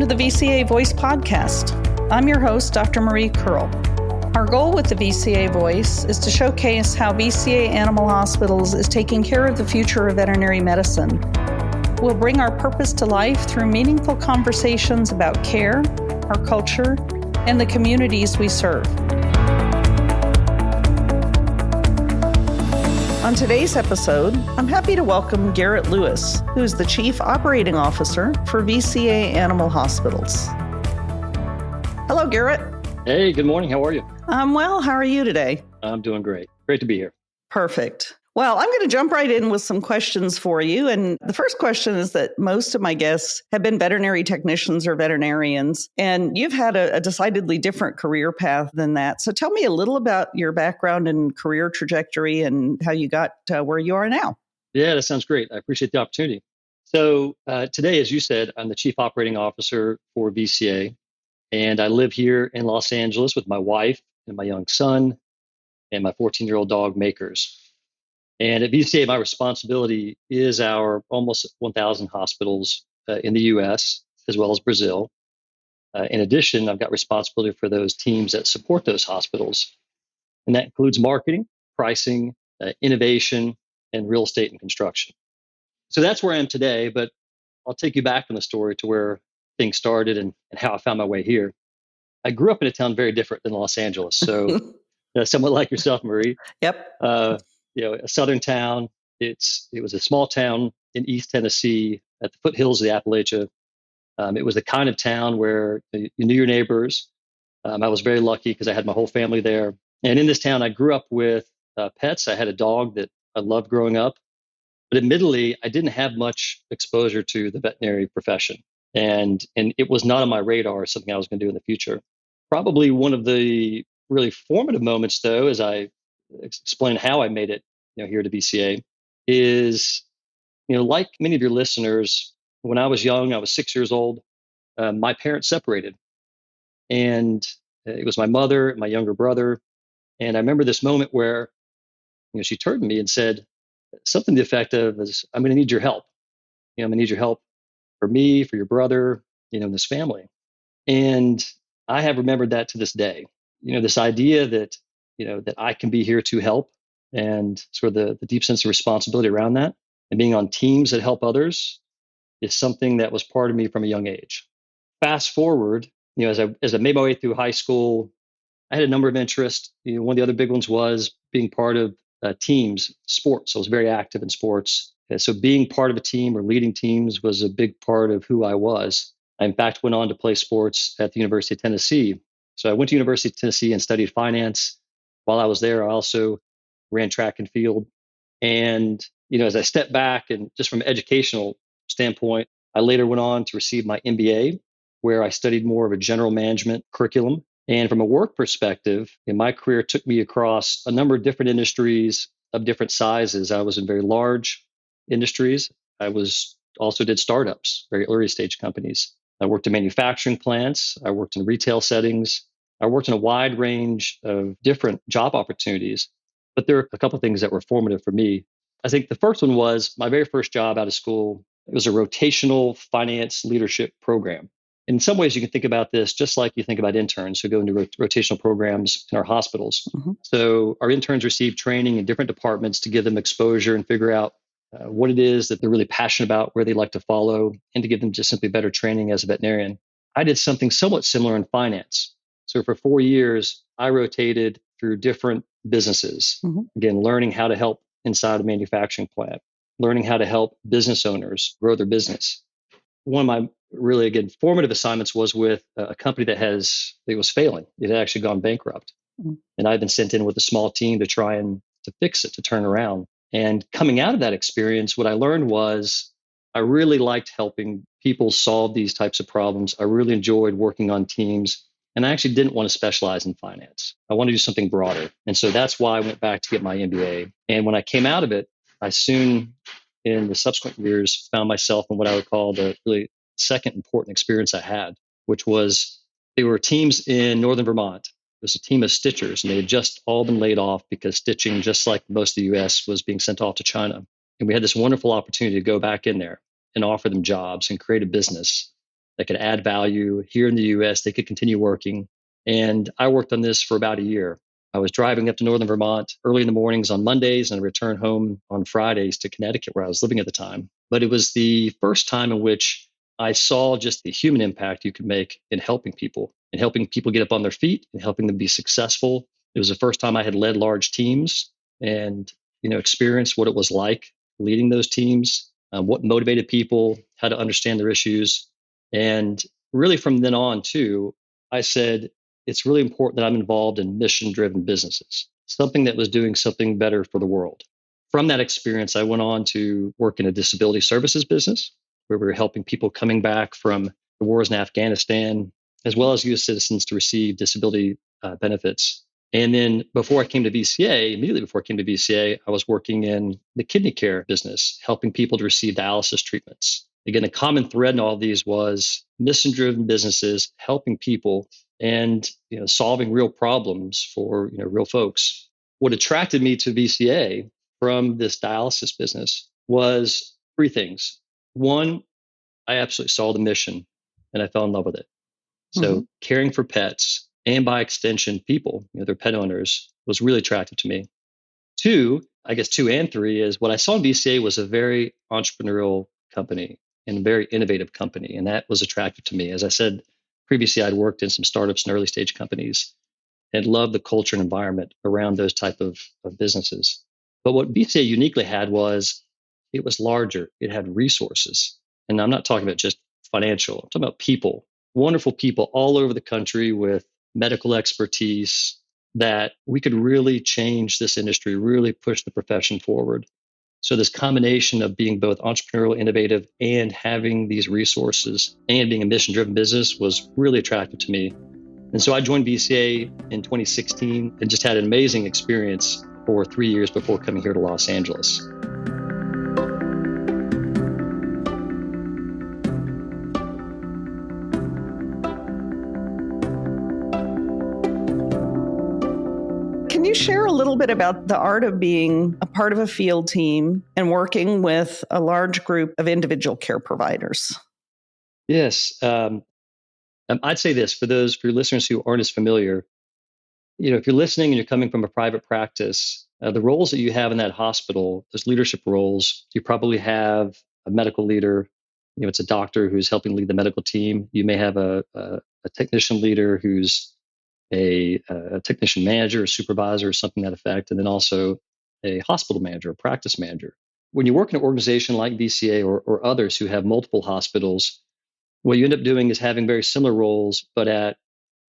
the VCA Voice podcast. I'm your host, Dr. Marie Kerl. Our goal with the VCA Voice is to showcase how VCA Animal Hospitals is taking care of the future of veterinary medicine. We'll bring our purpose to life through meaningful conversations about care, our culture, and the communities we serve. On today's episode, I'm happy to welcome Garrett Lewis, who is the Chief Operating Officer for VCA Animal Hospitals. Hello, Garrett. Hey, good morning. How are you? I'm well. How are you today? I'm doing great. Great to be here. Perfect. Well, I'm going to jump right in with some questions for you. And the first question is that most of my guests have been veterinary technicians or veterinarians, and you've had a decidedly different career path than that. So tell me a little about your background and career trajectory and how you got where you are now. Yeah, that sounds great. I appreciate the opportunity. So today, as you said, I'm the Chief Operating Officer for VCA, and I live here in Los Angeles with my wife and my young son and my 14-year-old dog, Makers. And at VCA, my responsibility is our almost 1,000 hospitals in the U.S., as well as Brazil. In addition, I've got responsibility for those teams that support those hospitals. And that includes marketing, pricing, innovation, and real estate and construction. So that's where I am today, but I'll take you back in the story to where things started and how I found my way here. I grew up in a town very different than Los Angeles. So somewhat like yourself, Marie. Yep. A southern town. It was a small town in East Tennessee at the foothills of the Appalachia. It was the kind of town where you knew your neighbors. I was very lucky because I had my whole family there. And in this town, I grew up with pets. I had a dog that I loved growing up. But admittedly, I didn't have much exposure to the veterinary profession. And it was not on my radar as something I was going to do in the future. Probably one of the really formative moments, though, as I explain how I made it here to VCA, is, like many of your listeners, when I was young, I was 6 years old, my parents separated. And it was my mother and my younger brother. And I remember this moment where she turned to me and said something to the effect of, I'm going to need your help. I'm going to need your help for me, for your brother, in this family. And I have remembered that to this day. This idea that that I can be here to help, and sort of the deep sense of responsibility around that, and being on teams that help others is something that was part of me from a young age. Fast forward, as I made my way through high school, I had a number of interests. One of the other big ones was being part of teams, sports. I was very active in sports. So being part of a team or leading teams was a big part of who I was. I, in fact, went on to play sports at the University of Tennessee. So I went to University of Tennessee and studied finance. While I was there, I also ran track and field. And, as I stepped back and just from an educational standpoint, I later went on to receive my MBA, where I studied more of a general management curriculum. And from a work perspective, my career took me across a number of different industries of different sizes. I was in very large industries. I also did startups, very early stage companies. I worked in manufacturing plants. I worked in retail settings. I worked in a wide range of different job opportunities, but there are a couple of things that were formative for me. I think the first one was my very first job out of school. It was a rotational finance leadership program. In some ways, you can think about this just like you think about interns who go into rotational programs in our hospitals. Mm-hmm. So our interns receive training in different departments to give them exposure and figure out what it is that they're really passionate about, where they like to follow, and to give them just simply better training as a veterinarian. I did something somewhat similar in finance. So for 4 years, I rotated through different businesses. Mm-hmm. Again, learning how to help inside a manufacturing plant, learning how to help business owners grow their business. One of my really, again, formative assignments was with a company that was failing. It had actually gone bankrupt. Mm-hmm. And I'd been sent in with a small team to try and to fix it, to turn around. And coming out of that experience, what I learned was I really liked helping people solve these types of problems. I really enjoyed working on teams. And I actually didn't want to specialize in finance. I wanted to do something broader. And so that's why I went back to get my MBA. And when I came out of it, I soon, in the subsequent years, found myself in what I would call the really second important experience I had, which was there were teams in northern Vermont. It was a team of stitchers, and they had just all been laid off because stitching, just like most of the U.S., was being sent off to China. And we had this wonderful opportunity to go back in there and offer them jobs and create a business that could add value here in the US. They could continue working. And I worked on this for about a year. I was driving up to northern Vermont early in the mornings on Mondays and I returned home on Fridays to Connecticut, where I was living at the time. But it was the first time in which I saw just the human impact you could make in helping people and helping people get up on their feet and helping them be successful. It was the first time I had led large teams and, experienced what it was like leading those teams, what motivated people, how to understand their issues. And really from then on too, I said, it's really important that I'm involved in mission-driven businesses, something that was doing something better for the world. From that experience, I went on to work in a disability services business where we were helping people coming back from the wars in Afghanistan, as well as U.S. citizens to receive disability benefits. And then immediately before I came to VCA, I was working in the kidney care business, helping people to receive dialysis treatments. Again, the common thread in all of these was mission-driven businesses helping people and solving real problems for real folks. What attracted me to VCA from this dialysis business was three things. One, I absolutely saw the mission and I fell in love with it. So caring for pets and by extension people, their pet owners, was really attractive to me. Two and three is what I saw in VCA was a very entrepreneurial company and a very innovative company. And that was attractive to me. As I said previously, I'd worked in some startups and early stage companies and loved the culture and environment around those type of businesses. But what VCA uniquely had was it was larger. It had resources. And I'm not talking about just financial. I'm talking about people, wonderful people all over the country with medical expertise that we could really change this industry, really push the profession forward. So this combination of being both entrepreneurial, innovative, and having these resources and being a mission-driven business was really attractive to me. And so I joined VCA in 2016 and just had an amazing experience for 3 years before coming here to Los Angeles. Can you share a little bit about the art of being a part of a field team and working with a large group of individual care providers? Yes. I'd say this for your listeners who aren't as familiar. If you're listening and you're coming from a private practice, the roles that you have in that hospital, those leadership roles, you probably have a medical leader. It's a doctor who's helping lead the medical team. You may have a technician leader who's a technician manager, a supervisor, or something to that effect, and then also a hospital manager, a practice manager. When you work in an organization like VCA or others who have multiple hospitals, what you end up doing is having very similar roles, but at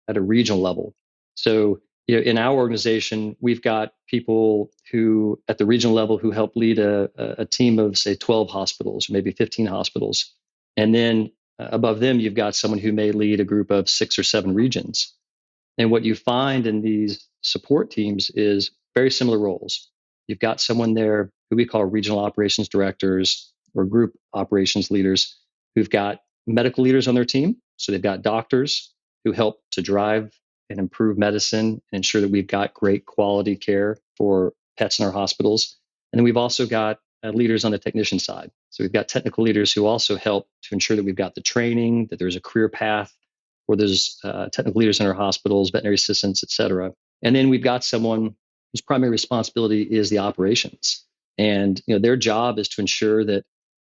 a regional level. So, in our organization, we've got people who, at the regional level, who help lead a team of, say, 12 hospitals, or maybe 15 hospitals. And then above them, you've got someone who may lead a group of 6 or 7 regions. And what you find in these support teams is very similar roles. You've got someone there who we call regional operations directors or group operations leaders who've got medical leaders on their team. So they've got doctors who help to drive and improve medicine and ensure that we've got great quality care for pets in our hospitals. And then we've also got leaders on the technician side. So we've got technical leaders who also help to ensure that we've got the training, that there's a career path for those technical leaders in our hospitals, veterinary assistants, et cetera. And then we've got someone whose primary responsibility is the operations. And their job is to ensure that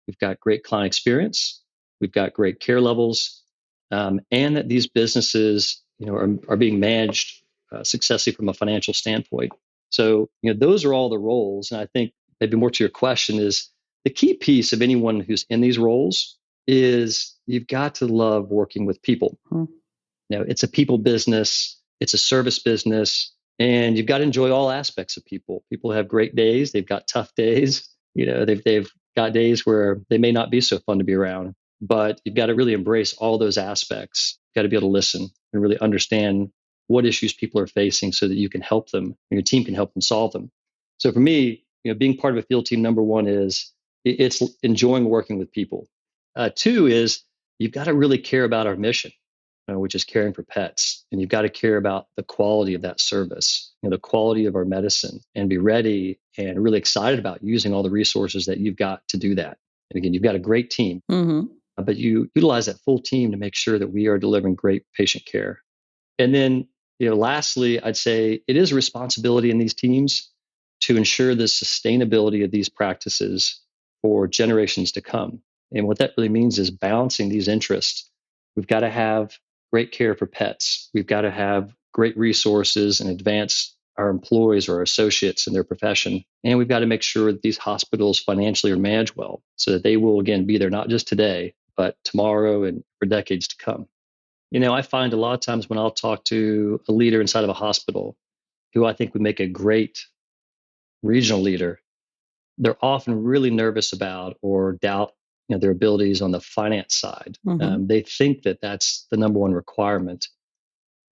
we've got great client experience, we've got great care levels, and that these businesses are being managed successfully from a financial standpoint. So those are all the roles. And I think maybe more to your question is the key piece of anyone who's in these roles is you've got to love working with people. It's a people business, it's a service business, and you've got to enjoy all aspects of people. People have great days, they've got tough days. They've got days where they may not be so fun to be around, but you've got to really embrace all those aspects. You've got to be able to listen and really understand what issues people are facing so that you can help them and your team can help them solve them. So for me, being part of a field team, number one is it's enjoying working with people. Two is you've got to really care about our mission, which is caring for pets. And you've got to care about the quality of that service, the quality of our medicine, and be ready and really excited about using all the resources that you've got to do that. And again, you've got a great team. Mm-hmm. but you utilize that full team to make sure that we are delivering great patient care. And then, lastly, I'd say it is a responsibility in these teams to ensure the sustainability of these practices for generations to come. And what that really means is balancing these interests. We've got to have great care for pets. We've got to have great resources and advance our employees or our associates in their profession. And we've got to make sure that these hospitals financially are managed well so that they will, again, be there not just today, but tomorrow and for decades to come. I find a lot of times when I'll talk to a leader inside of a hospital who I think would make a great regional leader, they're often really nervous about or doubt their abilities on the finance side. Mm-hmm. They think that that's the number one requirement,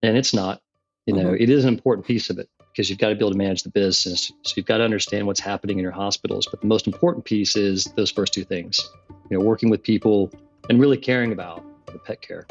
and it's not. Mm-hmm. It is an important piece of it because you've got to be able to manage the business. So you've got to understand what's happening in your hospitals. But the most important piece is those first two things, working with people and really caring about the pet care.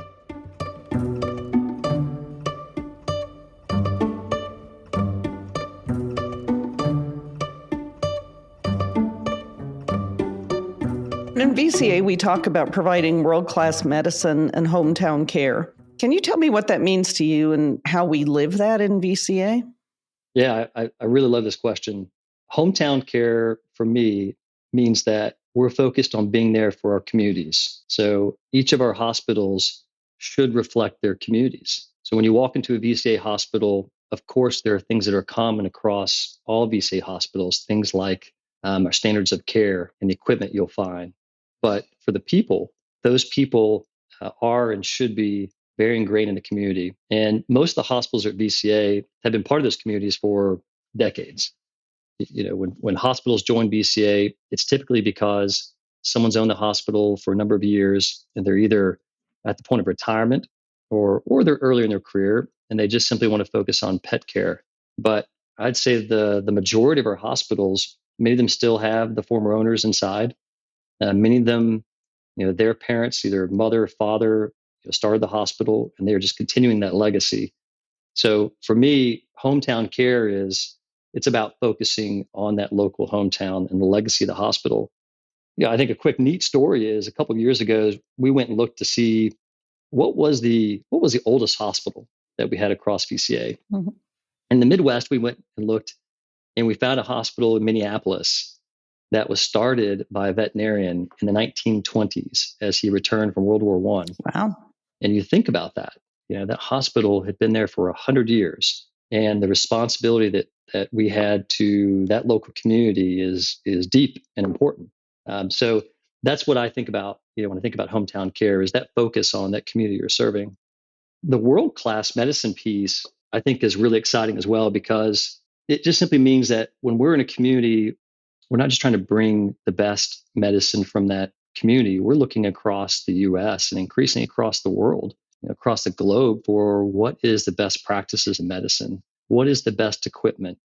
In VCA, we talk about providing world-class medicine and hometown care. Can you tell me what that means to you and how we live that in VCA? Yeah, I really love this question. Hometown care for me means that we're focused on being there for our communities. So each of our hospitals should reflect their communities. So when you walk into a VCA hospital, of course, there are things that are common across all VCA hospitals, things like our standards of care and the equipment you'll find. But for the people, those people are and should be very ingrained in the community. And most of the hospitals at VCA have been part of those communities for decades. When hospitals join VCA, it's typically because someone's owned the hospital for a number of years and they're either at the point of retirement or they're earlier in their career and they just simply want to focus on pet care. But I'd say the majority of our hospitals, many of them still have the former owners inside. Many of them, their parents, either mother or father, started the hospital and they're just continuing that legacy. So for me, hometown care it's about focusing on that local hometown and the legacy of the hospital. I think a quick neat story is a couple of years ago, we went and looked to see what was the oldest hospital that we had across VCA. Mm-hmm. In the Midwest, we went and looked and we found a hospital in Minneapolis that was started by a veterinarian in the 1920s as he returned from World War I. Wow. And you think about that, that hospital had been there for 100 years. And the responsibility that we had to that local community is deep and important. So that's what I think about, when I think about hometown care, is that focus on that community you're serving. The world-class medicine piece, I think, is really exciting as well, because it just simply means that when we're in a community, we're not just trying to bring the best medicine from that community. We're looking across the U.S. and increasingly across the world, across the globe, for what is the best practices in medicine, what is the best equipment.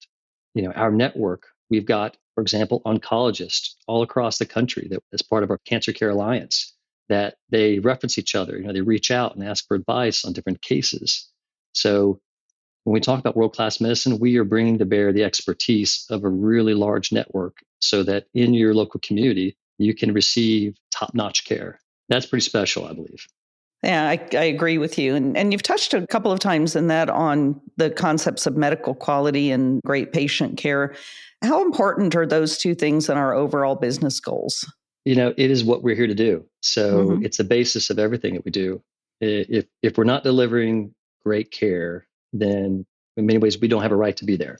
Our network, we've got, for example, oncologists all across the country that as part of our Cancer Care Alliance, that they reference each other. They reach out and ask for advice on different cases. So when we talk about world-class medicine, we are bringing to bear the expertise of a really large network so that in your local community, you can receive top-notch care. That's pretty special, I believe. Yeah, I agree with you. And you've touched a couple of times in that on the concepts of medical quality and great patient care. How important are those two things in our overall business goals? It is what we're here to do. So It's the basis of everything that we do. If we're not delivering great care, then in many ways, we don't have a right to be there.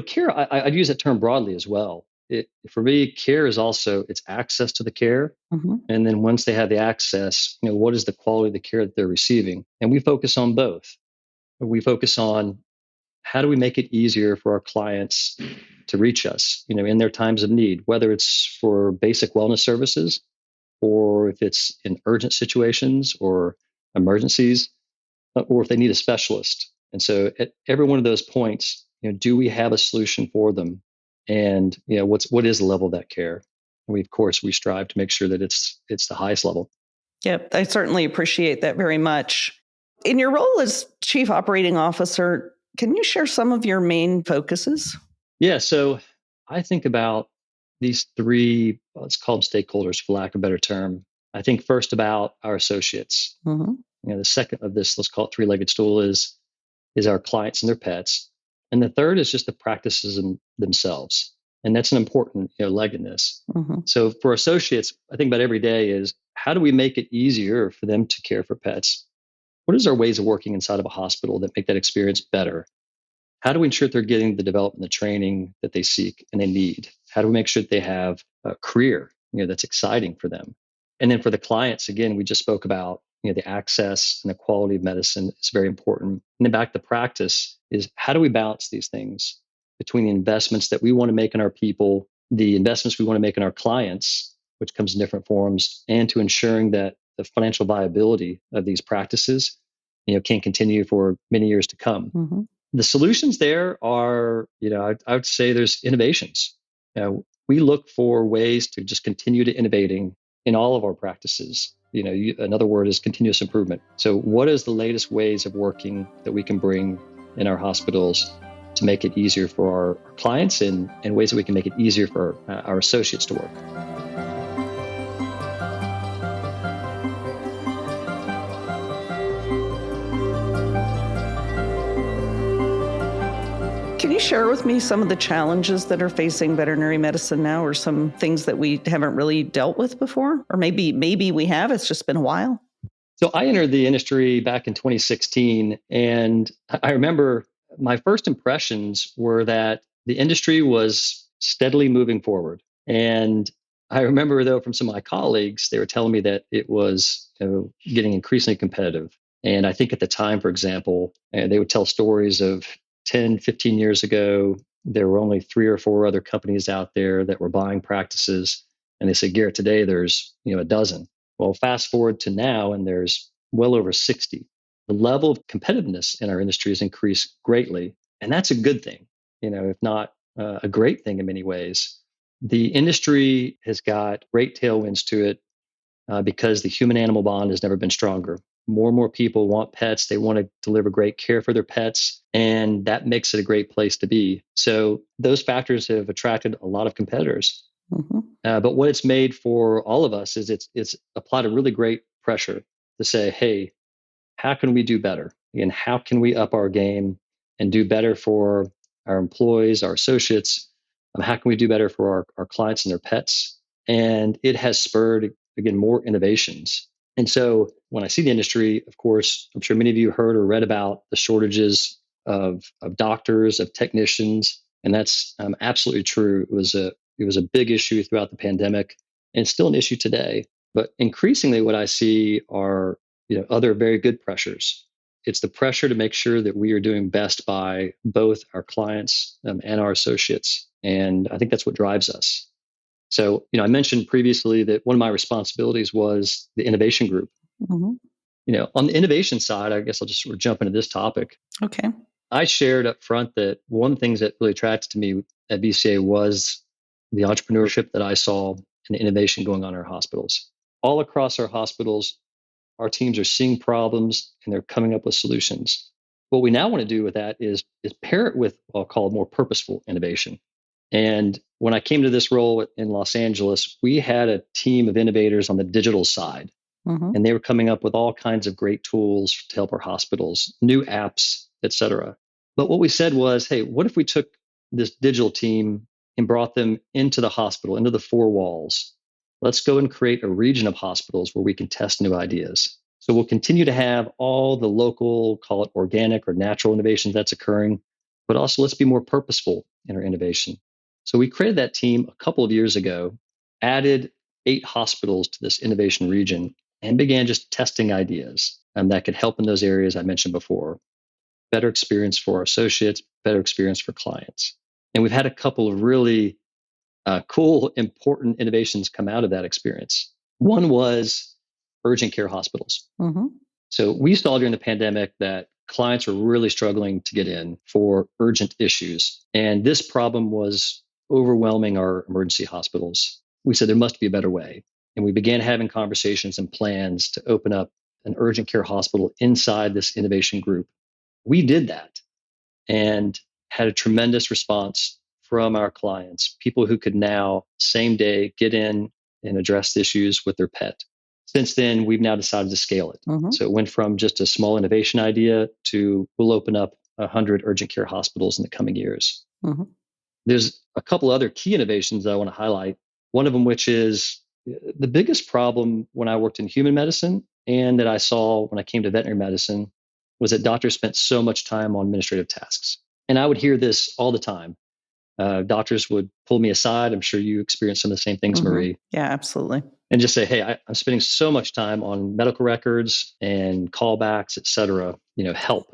Care, I'd use that term broadly as well. For me, care is also, it's access to the care. Mm-hmm. And then once they have the access, what is the quality of the care that they're receiving? And we focus on both. We focus on how do we make it easier for our clients to reach us, in their times of need, whether it's for basic wellness services or if it's in urgent situations or emergencies, or if they need a specialist. And so at every one of those points, do we have a solution for them? And what is the level of that care? And we strive to make sure that it's the highest level. Yep, I certainly appreciate that very much. In your role as Chief Operating Officer, can you share some of your main focuses? Yeah, so I think about these three, let's call them stakeholders for lack of a better term. I think first about our associates. Mm-hmm. The second of this, let's call it three-legged stool, is our clients and their pets. And the third is just the practices themselves. And that's an important leg in this. Mm-hmm. So for associates, I think about every day is how do we make it easier for them to care for pets? What is our ways of working inside of a hospital that make that experience better? How do we ensure that they're getting the development, the training that they seek and they need? How do we make sure that they have a career that's exciting for them? And then for the clients, again, we just spoke about the access and the quality of medicine is very important. And then back to practice is how do we balance these things between the investments that we want to make in our people, the investments we want to make in our clients, which comes in different forms, and to ensuring that the financial viability of these practices can continue for many years to come. Mm-hmm. The solutions there are, I would say there's innovations. We look for ways to just continue to innovating in all of our practices. Another word is continuous improvement. So what is the latest ways of working that we can bring in our hospitals to make it easier for our clients and ways that we can make it easier for our associates to work? Can you share with me some of the challenges that are facing veterinary medicine now, or some things that we haven't really dealt with before? Or maybe we have, it's just been a while? So I entered the industry back in 2016, and I remember my first impressions were that the industry was steadily moving forward. And I remember, though, from some of my colleagues, they were telling me that it was getting increasingly competitive. And I think at the time, for example, they would tell stories of 10, 15 years ago, there were only 3 or 4 other companies out there that were buying practices. And they said, Garrett, today there's a dozen. Well, fast forward to now, and there's well over 60. The level of competitiveness in our industry has increased greatly. And that's a good thing, if not a great thing in many ways. The industry has got great tailwinds to it because the human-animal bond has never been stronger. More and more people want pets. They want to deliver great care for their pets, and that makes it a great place to be. So those factors have attracted a lot of competitors. Mm-hmm. But what it's made for all of us is it's applied a really great pressure to say, hey, how can we do better? And how can we up our game and do better for our employees, our associates? How can we do better for our clients and their pets? And it has spurred, again, more innovations. And so when I see the industry, of course, I'm sure many of you heard or read about the shortages of doctors, of technicians, and that's absolutely true. It was a big issue throughout the pandemic and still an issue today. But increasingly what I see are other very good pressures. It's the pressure to make sure that we are doing best by both our clients and our associates. And I think that's what drives us. So, I mentioned previously that one of my responsibilities was the innovation group. Mm-hmm. On the innovation side, I guess I'll just jump into this topic. Okay. I shared up front that one of the things that really attracted to me at VCA was the entrepreneurship that I saw and the innovation going on in our hospitals. All across our hospitals, our teams are seeing problems and they're coming up with solutions. What we now want to do with that is pair it with what I'll call more purposeful innovation. And when I came to this role in Los Angeles, we had a team of innovators on the digital side. Mm-hmm. And they were coming up with all kinds of great tools to help our hospitals, new apps, et cetera. But what we said was, hey, what if we took this digital team and brought them into the hospital, into the 4 walls? Let's go and create a region of hospitals where we can test new ideas. So we'll continue to have all the local, call it organic or natural innovations that's occurring, but also let's be more purposeful in our innovation. So we created that team a couple of years ago, added 8 hospitals to this innovation region, and began just testing ideas that could help in those areas I mentioned before. Better experience for our associates, better experience for clients. And we've had a couple of really cool, important innovations come out of that experience. One was urgent care hospitals. Mm-hmm. So we saw during the pandemic that clients were really struggling to get in for urgent issues. And this problem was overwhelming our emergency hospitals. We said there must be a better way. And we began having conversations and plans to open up an urgent care hospital inside this innovation group. We did that and had a tremendous response from our clients, people who could now, same day, get in and address issues with their pet. Since then, we've now decided to scale it. Mm-hmm. So it went from just a small innovation idea to we'll open up 100 urgent care hospitals in the coming years. Mm-hmm. There's a couple other key innovations that I want to highlight. One of them, which is the biggest problem when I worked in human medicine and that I saw when I came to veterinary medicine, was that doctors spent so much time on administrative tasks. And I would hear this all the time. Doctors would pull me aside. I'm sure you experienced some of the same things, Mm-hmm. Marie. Yeah, absolutely. And just say, hey, I'm spending so much time on medical records and callbacks, et cetera, help.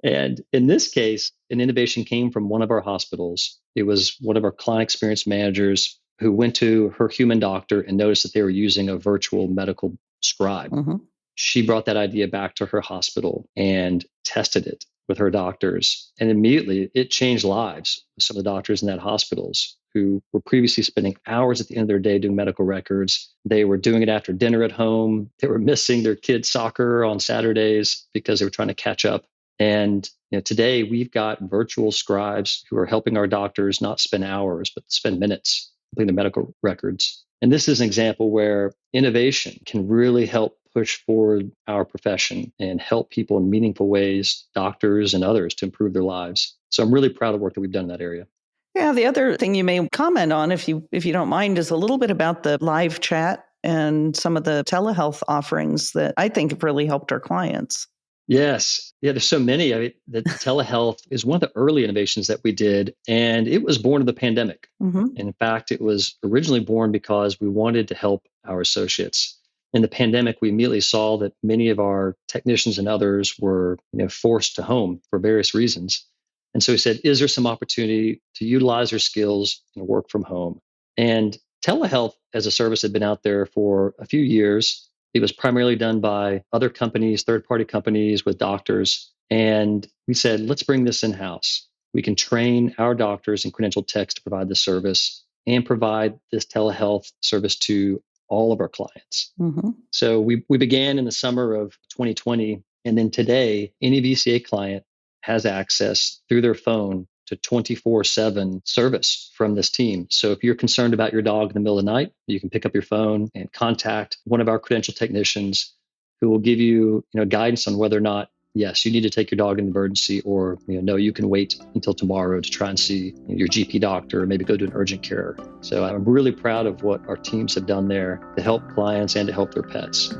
And in this case, an innovation came from one of our hospitals. It was one of our client experience managers who went to her human doctor and noticed that they were using a virtual medical scribe. Mm-hmm. She brought that idea back to her hospital and tested it with her doctors. And immediately it changed lives of some of the doctors in that hospitals who were previously spending hours at the end of their day doing medical records. They were doing it after dinner at home. They were missing their kids' soccer on Saturdays because they were trying to catch up. And today we've got virtual scribes who are helping our doctors not spend hours, but spend minutes completing the medical records. And this is an example where innovation can really help push forward our profession and help people in meaningful ways, doctors and others, to improve their lives. So I'm really proud of the work that we've done in that area. Yeah, the other thing you may comment on, if you don't mind, is a little bit about the live chat and some of the telehealth offerings that I think have really helped our clients. Yes. Yeah, there's so many. The telehealth is one of the early innovations that we did, and it was born of the pandemic. Mm-hmm. And in fact, it was originally born because we wanted to help our associates. In the pandemic, we immediately saw that many of our technicians and others were forced to home for various reasons. And so we said, is there some opportunity to utilize their skills and work from home? And telehealth as a service had been out there for a few years. It was primarily done by other companies, third-party companies with doctors. And we said, let's bring this in-house. We can train our doctors and credentialed techs to provide this service and provide this telehealth service to all of our clients. Mm-hmm. So we began in the summer of 2020. And then today, any VCA client has access through their phone to 24/7 service from this team. So if you're concerned about your dog in the middle of the night, you can pick up your phone and contact one of our credentialed technicians who will give you, guidance on whether or not, yes, you need to take your dog in emergency, or, no, you can wait until tomorrow to try and see your GP doctor or maybe go to an urgent care. So I'm really proud of what our teams have done there to help clients and to help their pets.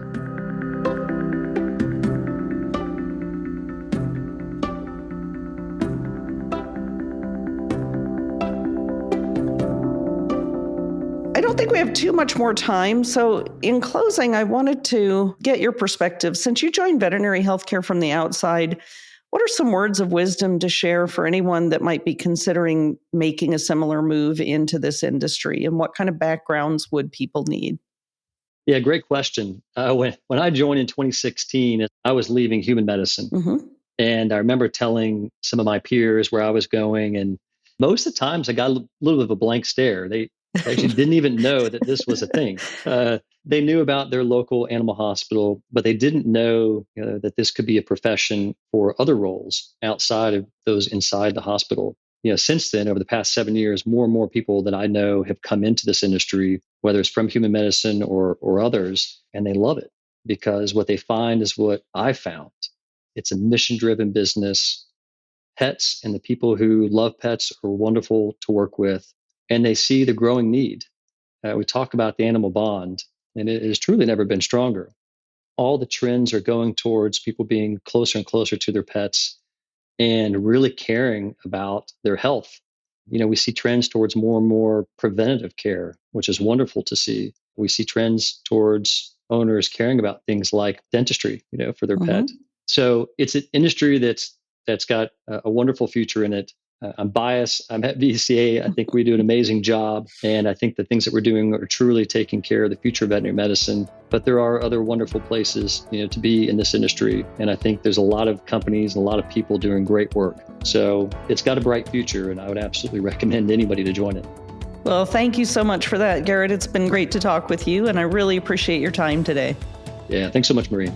I don't think we have too much more time. So in closing, I wanted to get your perspective. Since you joined veterinary healthcare from the outside, what are some words of wisdom to share for anyone that might be considering making a similar move into this industry? And what kind of backgrounds would people need? Yeah, great question. When I joined in 2016, I was leaving human medicine. Mm-hmm. And I remember telling some of my peers where I was going. And most of the times I got a little bit of a blank stare. They actually didn't even know that this was a thing. They knew about their local animal hospital, but they didn't know that this could be a profession for other roles outside of those inside the hospital. Since then, over the past 7 years, more and more people that I know have come into this industry, whether it's from human medicine or others, and they love it because what they find is what I found. It's a mission-driven business. Pets and the people who love pets are wonderful to work with. And they see the growing need. We talk about the animal bond, and it has truly never been stronger. All the trends are going towards people being closer and closer to their pets and really caring about their health. We see trends towards more and more preventative care, which is wonderful to see. We see trends towards owners caring about things like dentistry, for their pet. So it's an industry that's got a wonderful future in it. I'm biased. I'm at VCA. I think we do an amazing job. And I think the things that we're doing are truly taking care of the future of veterinary medicine. But there are other wonderful places, to be in this industry. And I think there's a lot of companies and a lot of people doing great work. So it's got a bright future, and I would absolutely recommend anybody to join it. Well, thank you so much for that, Garrett. It's been great to talk with you, and I really appreciate your time today. Yeah, thanks so much, Marie.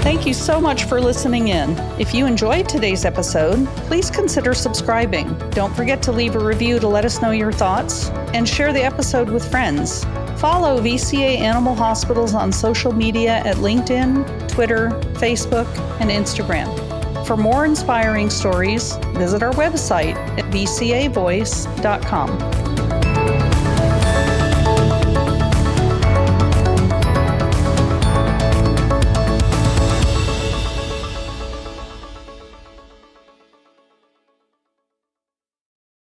Thank you so much for listening in. If you enjoyed today's episode, please consider subscribing. Don't forget to leave a review to let us know your thoughts and share the episode with friends. Follow VCA Animal Hospitals on social media at LinkedIn, Twitter, Facebook, and Instagram. For more inspiring stories, visit our website at vcavoice.com.